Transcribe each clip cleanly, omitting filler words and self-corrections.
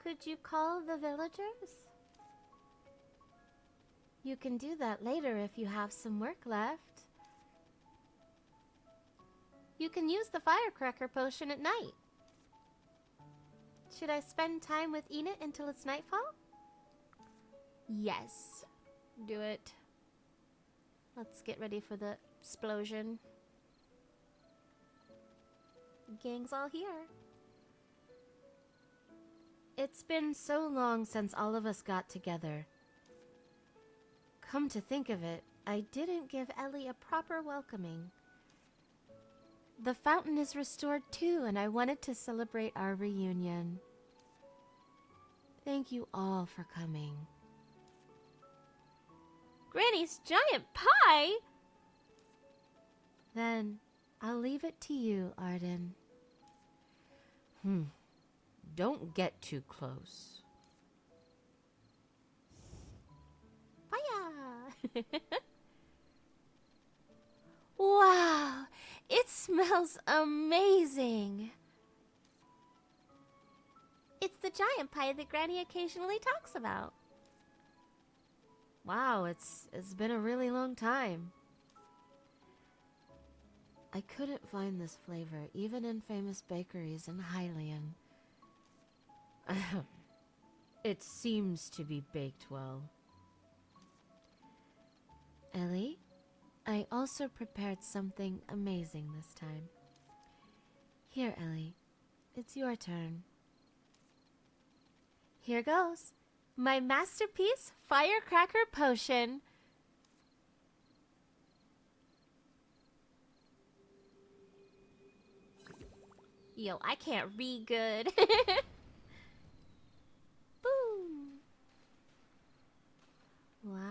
Could you call the villagers? You can do that later if you have some work left. You can use the firecracker potion at night. Should I spend time with Enid until it's nightfall? Yes. Do it. Let's get ready for the explosion. Gang's all here. It's been so long since all of us got together. Come to think of it, I didn't give Ellie a proper welcoming. The fountain is restored too, and I wanted to celebrate our reunion. Thank you all for coming. Granny's giant pie? Then I'll leave it to you, Arden. Don't get too close. Fire! Wow! It smells amazing! It's the giant pie that Granny occasionally talks about. Wow, it's been a really long time. I couldn't find this flavor even in famous bakeries in Hylian. It seems to be baked well. Ellie, I also prepared something amazing this time. Here, Ellie, it's your turn. Here goes. My masterpiece firecracker potion. Yo, I can't read good. Boom. Wow.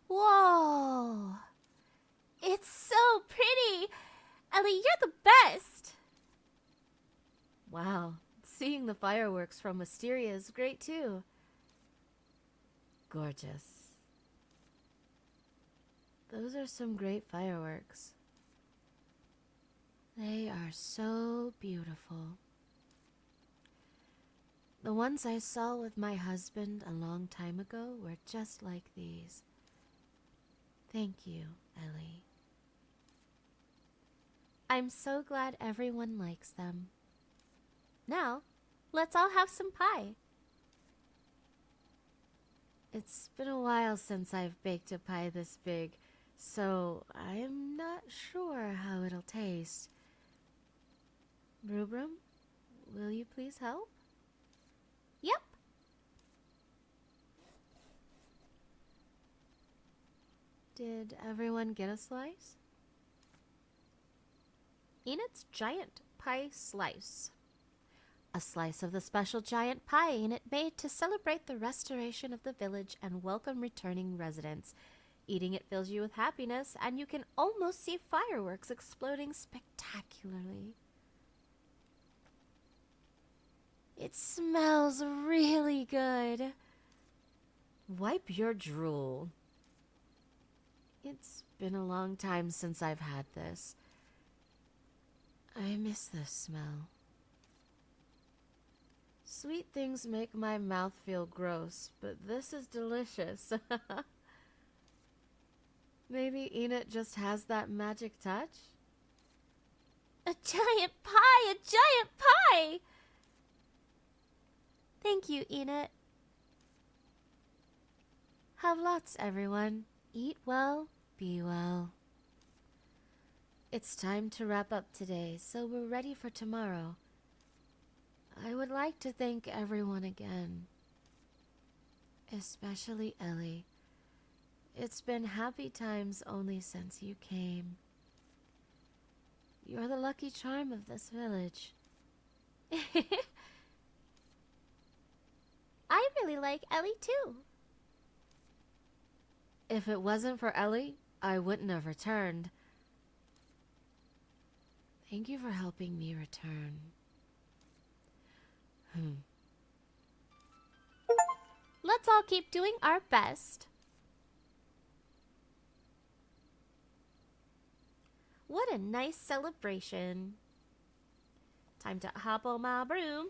Whoa. It's so pretty. Ellie, you're the best. Wow, seeing the fireworks from Wisteria is great too. Gorgeous. Those are some great fireworks. They are so beautiful. The ones I saw with my husband a long time ago were just like these. Thank you, Ellie. I'm so glad everyone likes them. Now, let's all have some pie. It's been a while since I've baked a pie this big, so I'm not sure how it'll taste. Brubrum, will you please help? Yep. Did everyone get a slice? Enid's giant pie slice. A slice of the special giant pie Enid made to celebrate the restoration of the village and welcome returning residents. Eating it fills you with happiness, and you can almost see fireworks exploding spectacularly. It smells really good. Wipe your drool. It's been a long time since I've had this. I miss this smell. Sweet things make my mouth feel gross, but this is delicious. Maybe Enid just has that magic touch? A giant pie! A giant pie! Thank you, Enid. Have lots, everyone. Eat well, be well. It's time to wrap up today, so we're ready for tomorrow. I would like to thank everyone again. Especially Ellie. It's been happy times only since you came. You're the lucky charm of this village. I really like Ellie too. If it wasn't for Ellie, I wouldn't have returned. Thank you for helping me return. Let's all keep doing our best. What a nice celebration. Time to hop on my broom.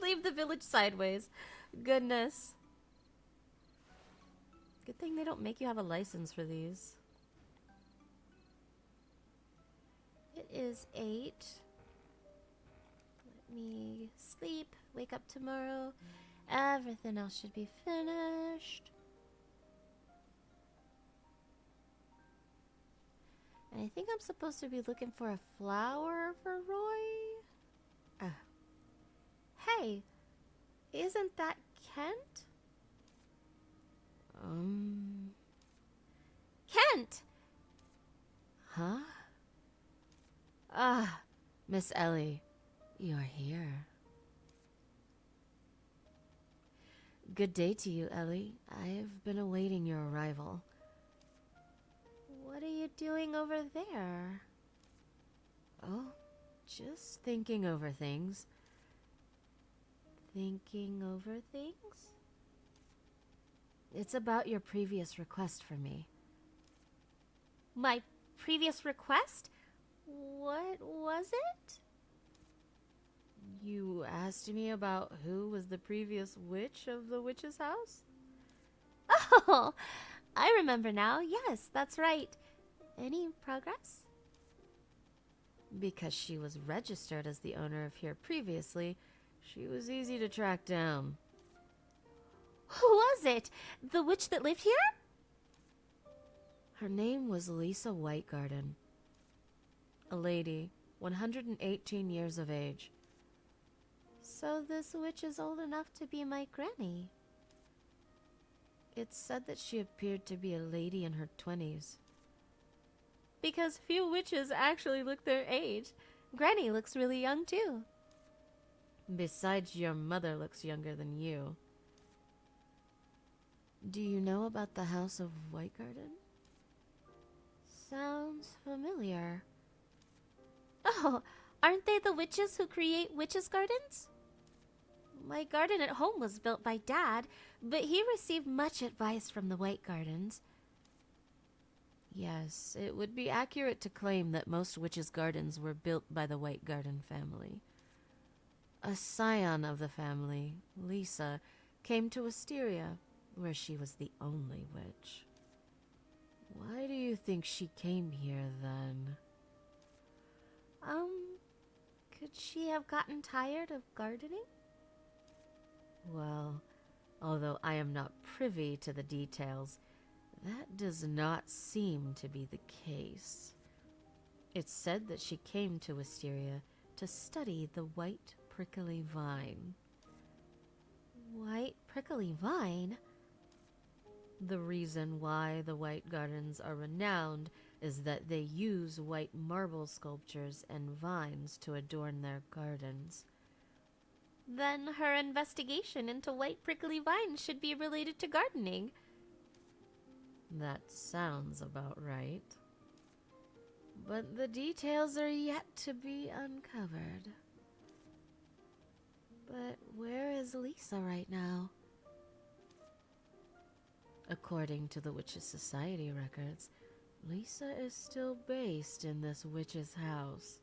Leave the village sideways. Goodness. Good thing they don't make you have a license for these. It is 8. Let me sleep, wake up tomorrow. Everything else should be finished. And I think I'm supposed to be looking for a flower for Roy. Hey, isn't that Kent? Kent! Huh? Miss Ellie, you're here. Good day to you, Ellie. I've been awaiting your arrival. What are you doing over there? Oh, just thinking over things. Thinking over things? It's about your previous request for me. My previous request? What was it? You asked me about who was the previous witch of the witch's house? Oh, I remember now. Yes, that's right. Any progress? Because she was registered as the owner of here previously, she was easy to track down. Who was it? The witch that lived here? Her name was Lisa Whitegarden. A lady, 118 years of age. So this witch is old enough to be my granny. It's said that she appeared to be a lady in her 20s. Because few witches actually look their age. Granny looks really young too. Besides, your mother looks younger than you. Do you know about the House of Whitegarden? Sounds familiar. Oh, aren't they the witches who create witches' gardens? My garden at home was built by Dad, but he received much advice from the Whitegardens. Yes, it would be accurate to claim that most witches' gardens were built by the Whitegarden family. A scion of the family, Lisa, came to Wisteria, where she was the only witch. Why do you think she came here, then? Could she have gotten tired of gardening? Well, although I am not privy to the details, that does not seem to be the case. It's said that she came to Wisteria to study the white prickly vine. White prickly vine? The reason why the White Gardens are renowned is that they use white marble sculptures and vines to adorn their gardens. Then her investigation into white prickly vines should be related to gardening. That sounds about right. But the details are yet to be uncovered. But where is Lisa right now? According to the Witches' Society records, Lisa is still based in this witch's house.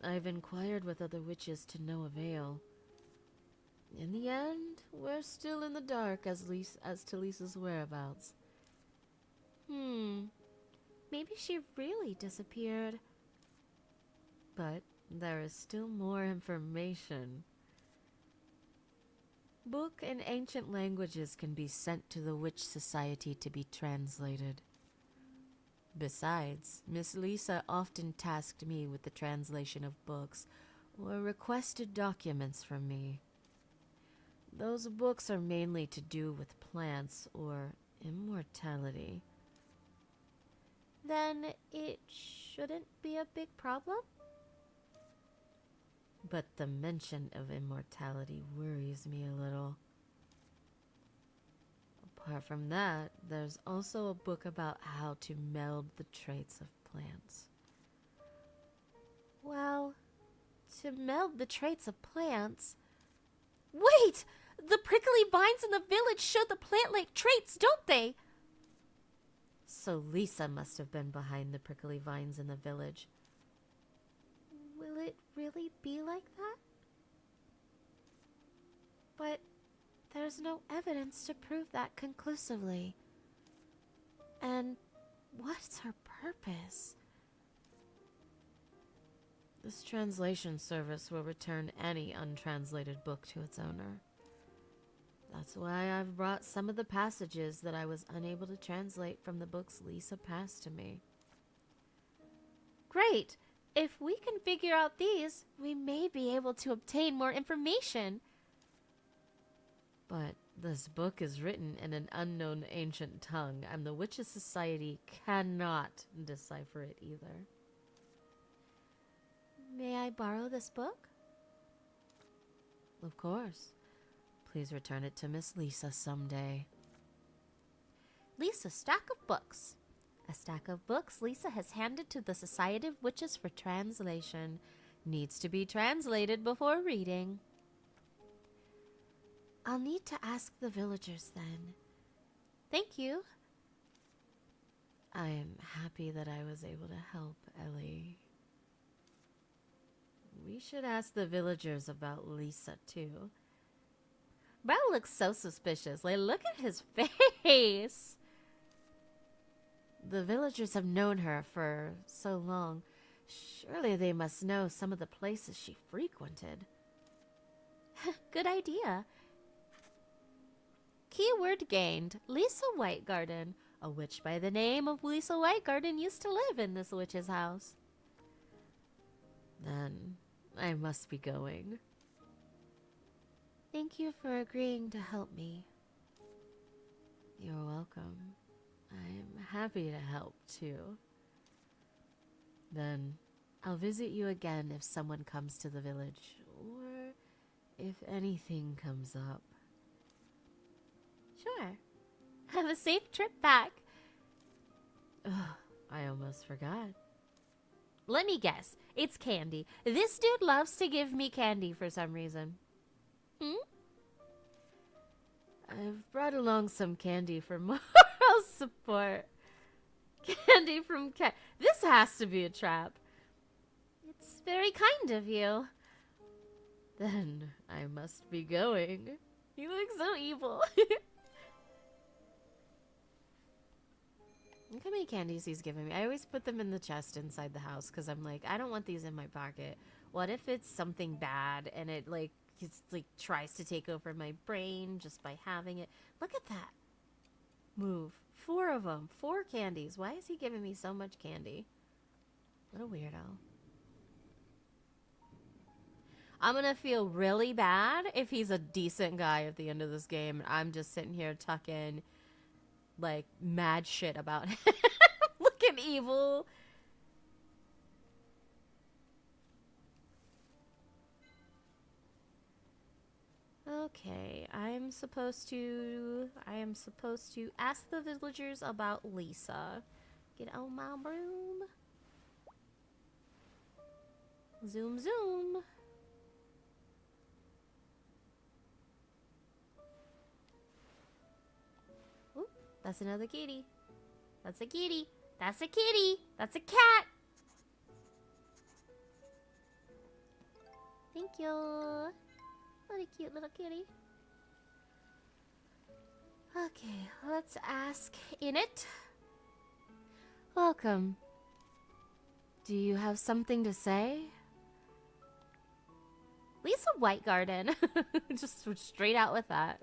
I've inquired with other witches to no avail. In the end, we're still in the dark as to Lisa's whereabouts. Maybe she really disappeared. But there is still more information. Book in ancient languages can be sent to the Witch Society to be translated. Besides, Miss Lisa often tasked me with the translation of books or requested documents from me. Those books are mainly to do with plants or immortality. Then it shouldn't be a big problem? But the mention of immortality worries me a little. Apart from that, there's also a book about how to meld the traits of plants. Well, to meld the traits of plants... Wait! The prickly vines in the village show the plant-like traits, don't they? So Lisa must have been behind the prickly vines in the village. Will it really be like that? But there's no evidence to prove that conclusively. And what's her purpose? This translation service will return any untranslated book to its owner. That's why I've brought some of the passages that I was unable to translate from the books Lisa passed to me. Great! If we can figure out these, we may be able to obtain more information. But this book is written in an unknown ancient tongue, and the Witches' Society cannot decipher it either. May I borrow this book? Of course. Please return it to Miss Lisa someday. Lisa's stack of books. A stack of books Lisa has handed to the Society of Witches for translation. Needs to be translated before reading. I'll need to ask the villagers then. Thank you. I am happy that I was able to help, Ellie. We should ask the villagers about Lisa, too. Brad looks so suspicious. Like, look at his face. The villagers have known her for so long. Surely they must know some of the places she frequented. Good idea. Keyword gained. Lisa Whitegarden. A witch by the name of Lisa Whitegarden used to live in this witch's house. Then I must be going. Thank you for agreeing to help me. You're welcome. I'm happy to help, too. Then I'll visit you again if someone comes to the village, or if anything comes up. Sure. Have a safe trip back. Ugh, I almost forgot. Let me guess. It's candy. This dude loves to give me candy for some reason. I've brought along some candy for moral support. Candy from cat. This has to be a trap. It's very kind of you. Then I must be going. You look so evil. Look how many candies he's giving me. I always put them in the chest inside the house because I'm like, I don't want these in my pocket. What if it's something bad and it it's tries to take over my brain just by having it? Look at that. Move. 4 of them. 4 candies. Why is he giving me so much candy? What a weirdo. I'm going to feel really bad if he's a decent guy at the end of this game and I'm just sitting here talking mad shit about him. Looking evil. Okay, I am supposed to ask the villagers about Lisa. Get on my broom. Zoom, zoom. Ooh, that's another kitty. That's a kitty. That's a kitty. That's a cat. Thank you. What a cute little kitty. Okay, let's ask Init. Welcome. Do you have something to say? Lisa Whitegarden. Just straight out with that.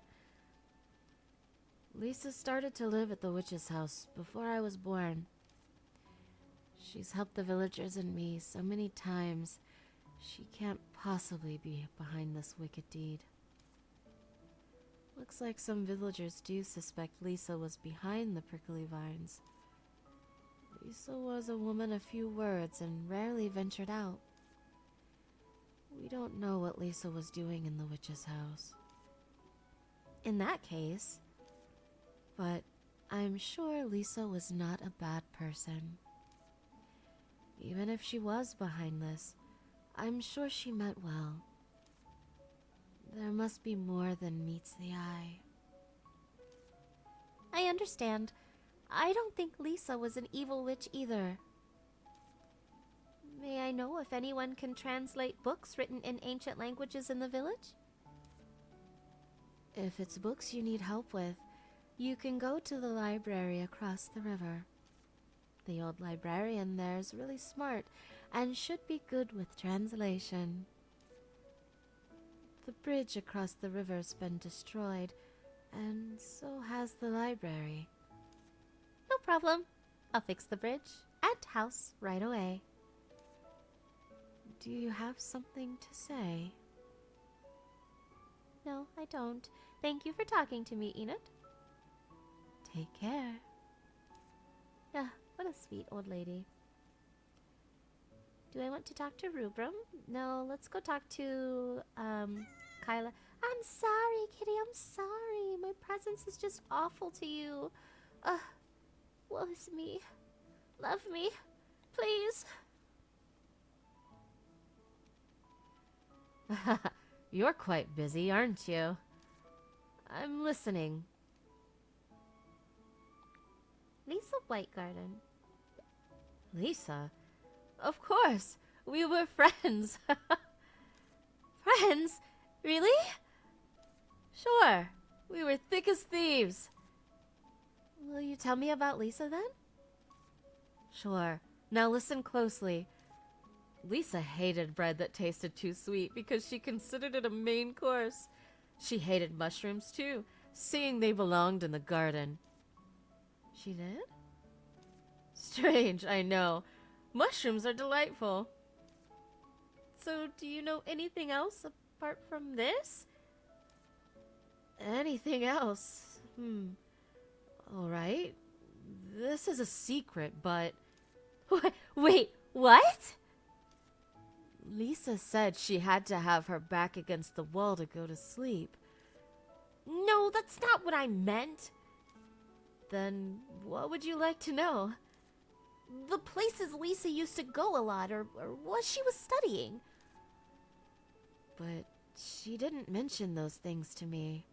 Lisa started to live at the witch's house before I was born. She's helped the villagers and me so many times. She can't possibly be behind this wicked deed. Looks like some villagers do suspect Lisa was behind the prickly vines. Lisa was a woman of few words and rarely ventured out. We don't know what Lisa was doing in the witch's house. In that case... But I'm sure Lisa was not a bad person. Even if she was behind this, I'm sure she meant well. There must be more than meets the eye. I understand. I don't think Lisa was an evil witch either. May I know if anyone can translate books written in ancient languages in the village? If it's books you need help with, you can go to the library across the river. The old librarian there is really smart and should be good with translation. The bridge across the river's been destroyed, and so has the library. No problem. I'll fix the bridge and house right away. Do you have something to say? No, I don't. Thank you for talking to me, Enid. Take care. Ah, what a sweet old lady. Do I want to talk to Rubrum? No, let's go talk to, Kyla. I'm sorry, Kitty, I'm sorry. My presence is just awful to you. Woe is me. Love me, please. You're quite busy, aren't you? I'm listening. Lisa Whitegarden. Lisa? Of course! We were friends! Friends? Really? Sure! We were thick as thieves! Will you tell me about Lisa then? Sure. Now listen closely. Lisa hated bread that tasted too sweet because she considered it a main course. She hated mushrooms too, seeing they belonged in the garden. She did? Strange, I know. Mushrooms are delightful. So, do you know anything else apart from this? Anything else? All right. This is a secret, but... Wait, what? Lisa said she had to have her back against the wall to go to sleep. No, that's not what I meant. Then what would you like to know? The places Lisa used to go a lot, or what she was studying. But she didn't mention those things to me.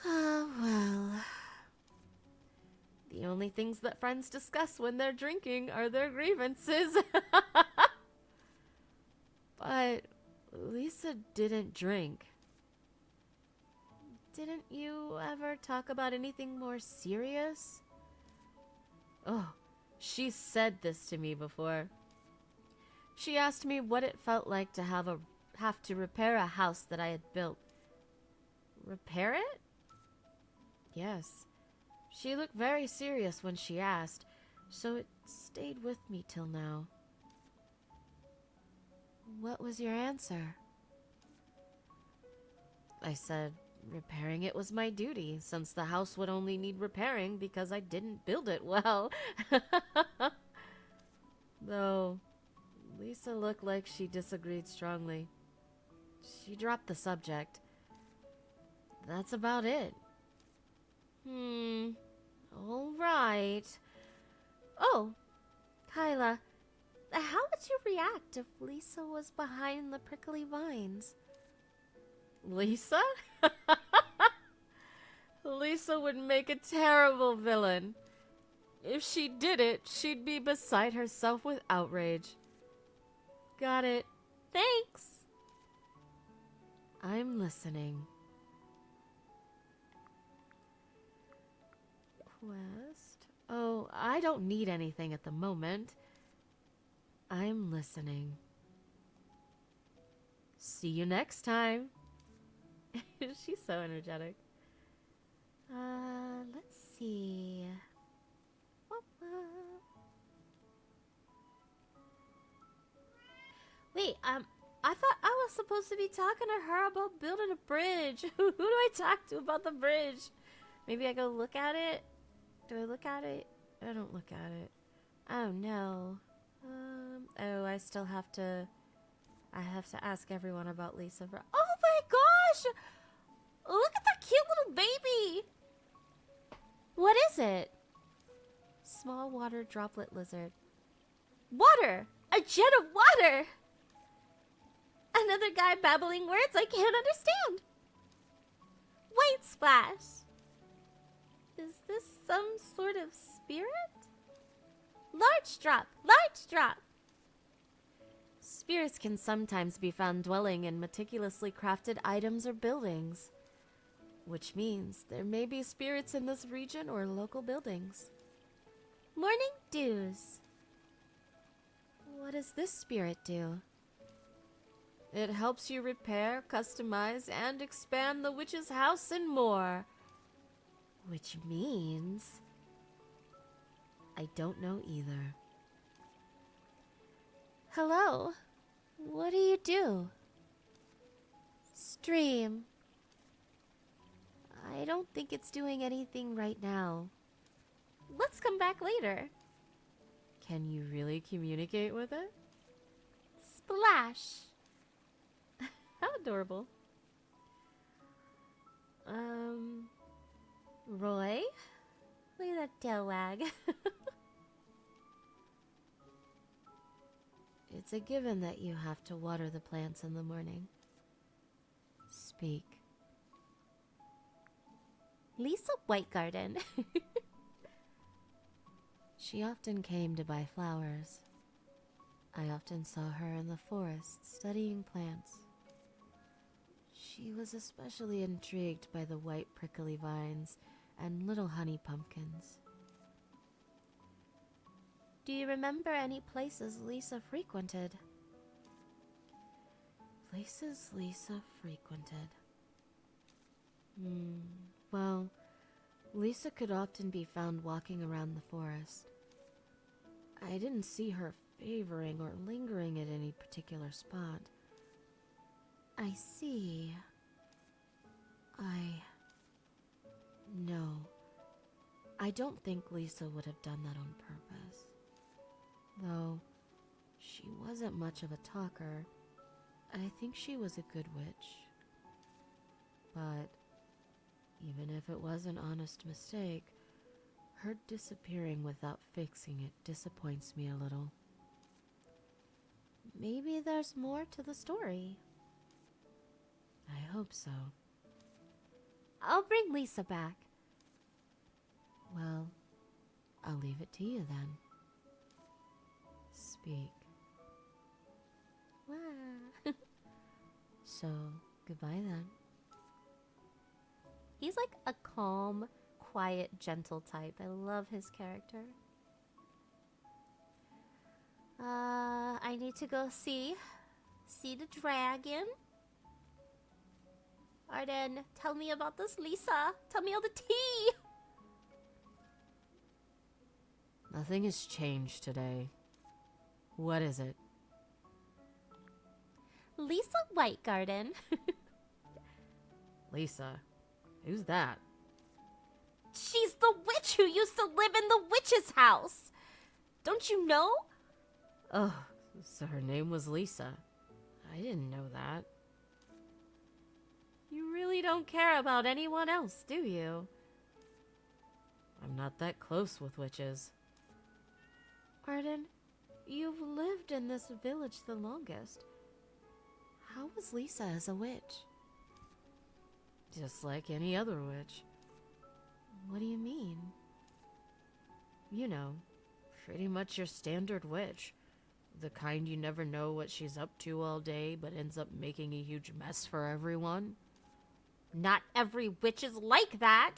Ah, well. The only things that friends discuss when they're drinking are their grievances. But Lisa didn't drink. Didn't you ever talk about anything more serious? Oh, she said this to me before. She asked me what it felt like to have to repair a house that I had built. Repair it? Yes. She looked very serious when she asked, so it stayed with me till now. What was your answer? I said repairing it was my duty, since the house would only need repairing because I didn't build it well. Though, Lisa looked like she disagreed strongly. She dropped the subject. That's about it. All right. Oh, Kyla, how would you react if Lisa was behind the prickly vines? Lisa? Lisa would make a terrible villain. If she did it, she'd be beside herself with outrage. Got it. Thanks. I'm listening. Quest? Oh, I don't need anything at the moment. I'm listening. See you next time. She's so energetic. Let's see. Wait, I thought I was supposed to be talking to her about building a bridge. Who do I talk to about the bridge? Maybe I go look at it? Do I look at it? I don't look at it. Oh, no. Oh, I still have to... I have to ask everyone about Lisa. Oh my gosh! Look at that cute little baby! What is it? Small water droplet lizard. Water! A jet of water! And Another guy babbling words I can't understand. White splash. Is this some sort of spirit? Large drop, large drop. Spirits can sometimes be found dwelling in meticulously crafted items or buildings, which means there may be spirits in this region or local buildings. Morning dews. What does this spirit do? It helps you repair, customize, and expand the witch's house and more. Which means I don't know either. Hello. What do you do? Stream. I don't think it's doing anything right now. Let's come back later. Can you really communicate with it? Splash. How adorable. Roy? Look at that tail wag. It's a given that you have to water the plants in the morning. Speak. Lisa Whitegarden. She often came to buy flowers. I often saw her in the forest studying plants. She was especially intrigued by the white prickly vines and little honey pumpkins. Do you remember any places Lisa frequented? Places Lisa frequented. Well, Lisa could often be found walking around the forest. I didn't see her favoring or lingering at any particular spot. I see. No. I don't think Lisa would have done that on purpose. Though, she wasn't much of a talker. I think she was a good witch. But, even if it was an honest mistake, her disappearing without fixing it disappoints me a little. Maybe there's more to the story. I hope so. I'll bring Lisa back. Well, I'll leave it to you then. Speak. Wow. So, goodbye then. He's like a calm, quiet, gentle type. I love his character. I need to go see the dragon. Arden, tell me about this Lisa. Tell me all the tea. Nothing has changed today. What is it? Lisa Whitegarden. Lisa? Who's that? She's the witch who used to live in the witch's house. Don't you know? Oh, so her name was Lisa. I didn't know that. You really don't care about anyone else, do you? I'm not that close with witches. Arden, you've lived in this village the longest. How was Lisa as a witch? Just like any other witch. What do you mean? You know, pretty much your standard witch. The kind you never know what she's up to all day, but ends up making a huge mess for everyone. Not every witch is like that.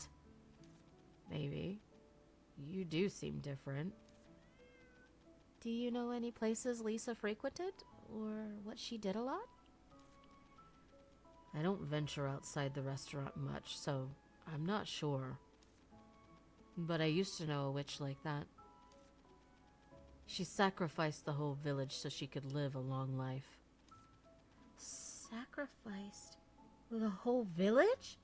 Maybe. You do seem different. Do you know any places Lisa frequented? Or what she did a lot? I don't venture outside the restaurant much, so I'm not sure. But I used to know a witch like that. She sacrificed the whole village so she could live a long life. Sacrificed the whole village?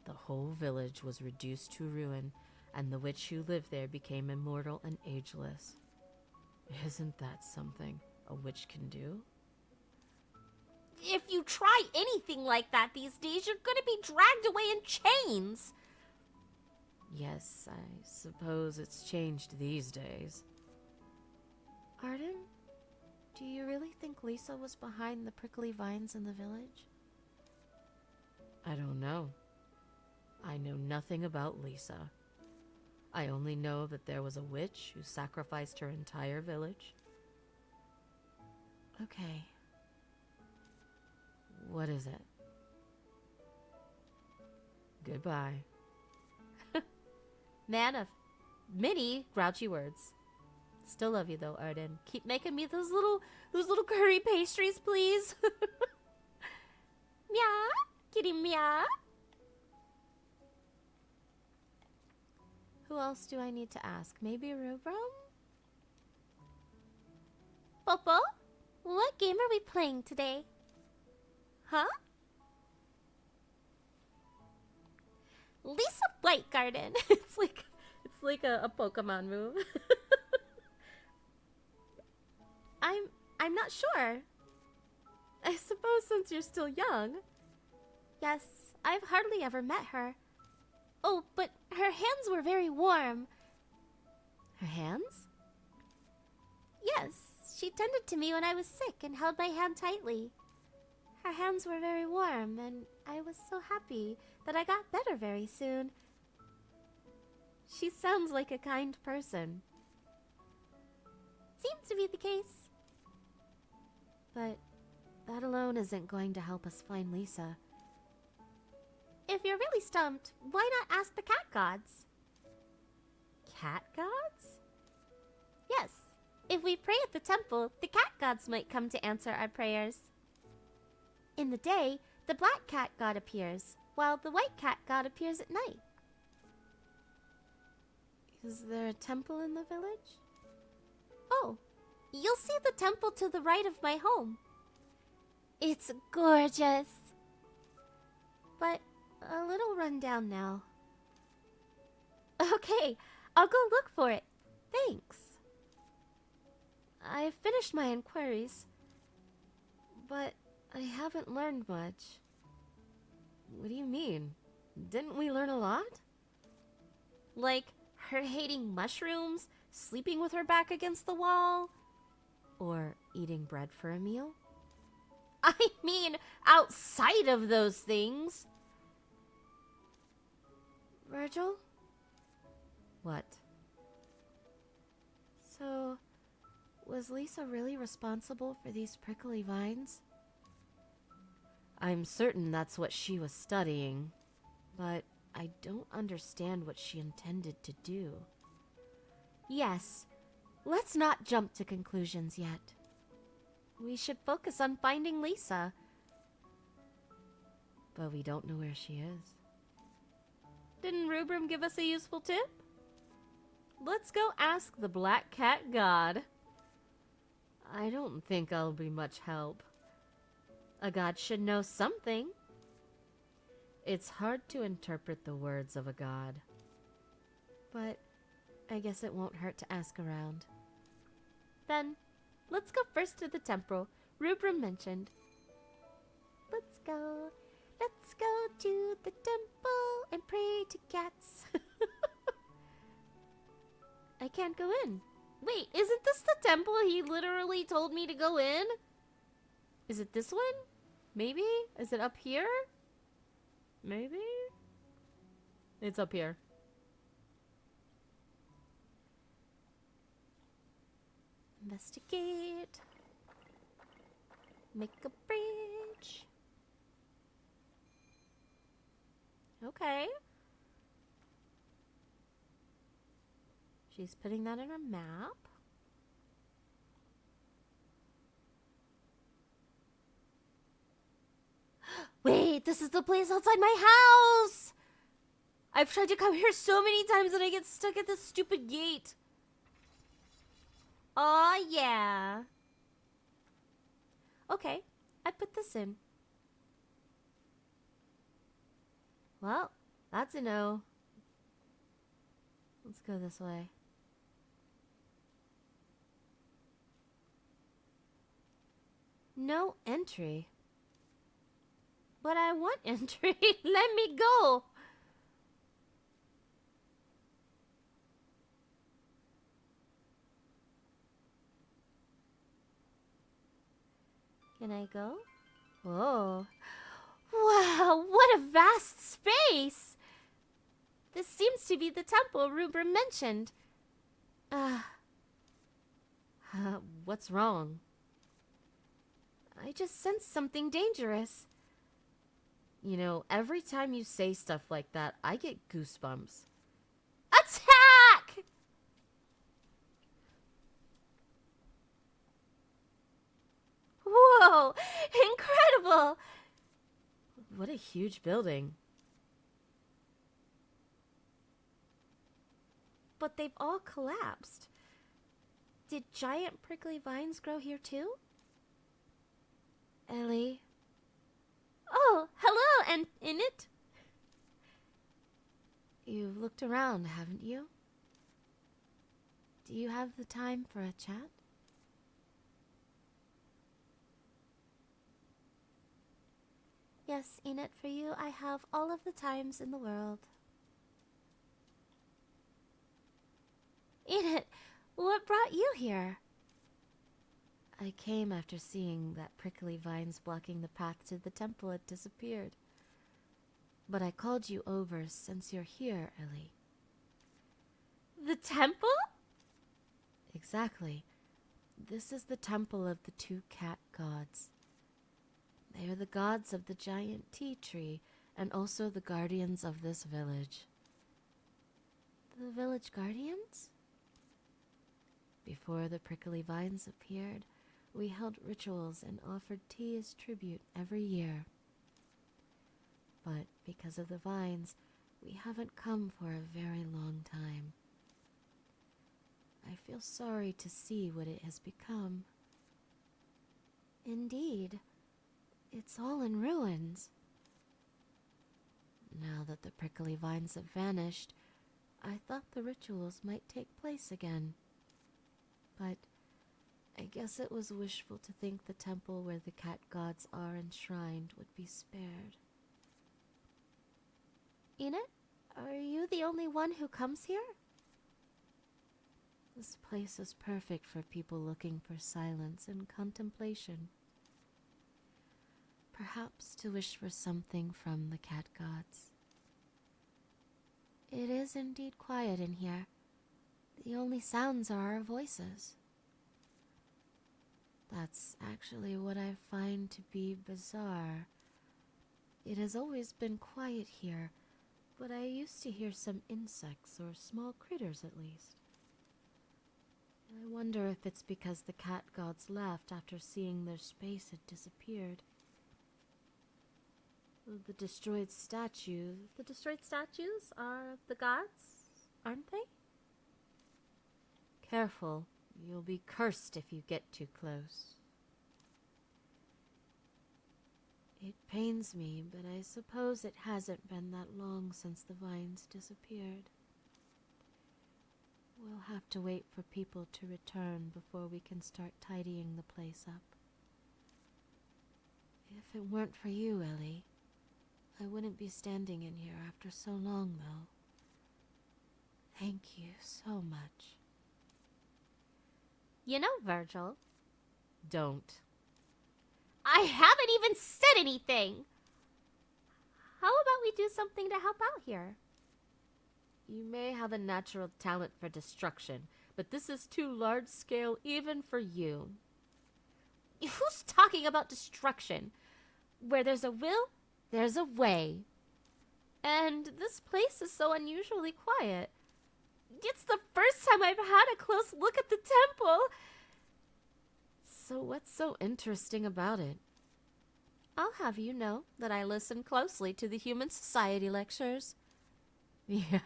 The whole village was reduced to ruin, and the witch who lived there became immortal and ageless. Isn't that something a witch can do? If you try anything like that these days, you're gonna be dragged away in chains. Yes, I suppose it's changed these days. Arden? Do you really think Lisa was behind the prickly vines in the village? I don't know. I know nothing about Lisa. I only know that there was a witch who sacrificed her entire village. Okay. What is it? Goodbye. Man of many grouchy words. Still love you though, Arden. Keep making me those little curry pastries, please. Meow, kitty meow. Who else do I need to ask? Maybe Rubrum? Popo, what game are we playing today? Huh? Lisa White Garden. it's like a Pokemon move. I'm not sure. I suppose since you're still young. Yes, I've hardly ever met her. Oh, but her hands were very warm. Her hands? Yes, she tended to me when I was sick and held my hand tightly. Her hands were very warm, and I was so happy that I got better very soon. She sounds like a kind person. Seems to be the case. But that alone isn't going to help us find Lisa. If you're really stumped, why not ask the cat gods? Cat gods? Yes, if we pray at the temple, the cat gods might come to answer our prayers. In the day, the black cat god appears, while the white cat god appears at night. Is there a temple in the village? Oh, you'll see the temple to the right of my home. It's gorgeous. But a little run down now. Okay, I'll go look for it. Thanks. I've finished my inquiries, but I haven't learned much. What do you mean? Didn't we learn a lot? Like her hating mushrooms, sleeping with her back against the wall, or eating bread for a meal? I mean, outside of those things. Virgil? What? So, was Lisa really responsible for these prickly vines? I'm certain that's what she was studying, but I don't understand what she intended to do. Yes, let's not jump to conclusions yet. We should focus on finding Lisa. But we don't know where she is. Didn't Rubrum give us a useful tip? Let's go ask the Black Cat God. I don't think I'll be much help. A god should know something. It's hard to interpret the words of a god. But I guess it won't hurt to ask around. Then, let's go first to the temple Rubrum mentioned. Let's go to the temple and pray to cats. I can't go in. Wait, isn't this the temple he literally told me to go in? Is it this one? Maybe? Is it up here? Maybe? It's up here. Investigate. Make a bridge. Okay. She's putting that in her map. Wait, this is the place outside my house! I've tried to come here so many times and I get stuck at this stupid gate. Oh yeah. Okay, I put this in. Well, that's a no. Let's go this way. No entry. But I want entry. Let me go. Can I go? Whoa. Wow, what a vast space! This seems to be the temple Rubra mentioned. What's wrong? I just sense something dangerous. You know, every time you say stuff like that, I get goosebumps. Attack! Whoa! Incredible! What a huge building. But they've all collapsed. Did giant prickly vines grow here too? Ellie? Oh, hello, and Init? You've looked around, haven't you? Do you have the time for a chat? Yes, Enid, for you, I have all of the times in the world. Enid, what brought you here? I came after seeing that prickly vines blocking the path to the temple had disappeared. But I called you over since you're here, Ellie. The temple? Exactly. This is the temple of the two cat gods. They are the gods of the giant tea tree and also the guardians of this village. The village guardians? Before the prickly vines appeared, we held rituals and offered tea as tribute every year. But because of the vines, we haven't come for a very long time. I feel sorry to see what it has become. Indeed, it's all in ruins. Now that the prickly vines have vanished, I thought the rituals might take place again. But I guess it was wishful to think the temple where the cat gods are enshrined would be spared. Enid, are you the only one who comes here? This place is perfect for people looking for silence and contemplation. Perhaps to wish for something from the cat gods. It is indeed quiet in here. The only sounds are our voices. That's actually what I find to be bizarre. It has always been quiet here, but I used to hear some insects or small critters at least. I wonder if it's because the cat gods left after seeing their space had disappeared. The destroyed statues are the gods, aren't they? Careful, you'll be cursed if you get too close. It pains me, but I suppose it hasn't been that long since the vines disappeared. We'll have to wait for people to return before we can start tidying the place up. If it weren't for you, Ellie, I wouldn't be standing in here after so long, though. Thank you so much. You know, Virgil. Don't. I haven't even said anything! How about we do something to help out here? You may have a natural talent for destruction, but this is too large scale even for you. Who's talking about destruction? Where there's a will, there's a way. And this place is so unusually quiet. It's the first time I've had a close look at the temple. So what's so interesting about it? I'll have you know that I listen closely to the Human Society lectures. Yeah,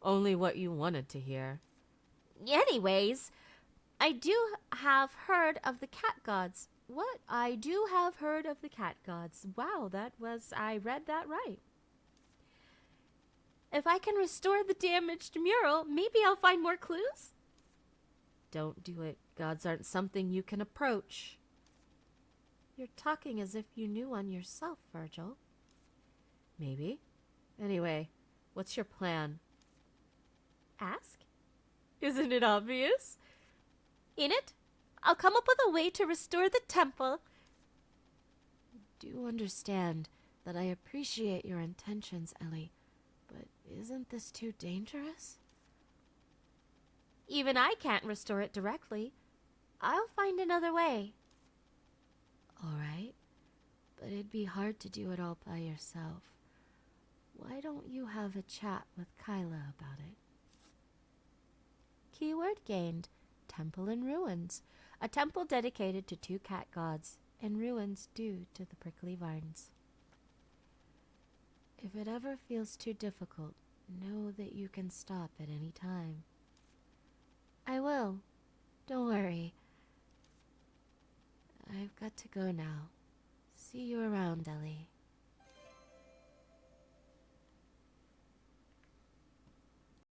only what you wanted to hear. Anyways, I do have heard of the cat gods. What? I do have heard of the cat gods. Wow, I read that right. If I can restore the damaged mural, maybe I'll find more clues? Don't do it. Gods aren't something you can approach. You're talking as if you knew one yourself, Virgil. Maybe. Anyway, what's your plan? Ask? Isn't it obvious? In it, I'll come up with a way to restore the temple. do understand that I appreciate your intentions, Ellie, but isn't this too dangerous? Even I can't restore it directly. I'll find another way. All right, but it'd be hard to do it all by yourself. Why don't you have a chat with Kyla about it? Keyword gained. Temple in ruins. A temple dedicated to 2 cat gods, in ruins due to the prickly vines. If it ever feels too difficult, know that you can stop at any time. I will. Don't worry. I've got to go now. See you around, Ellie.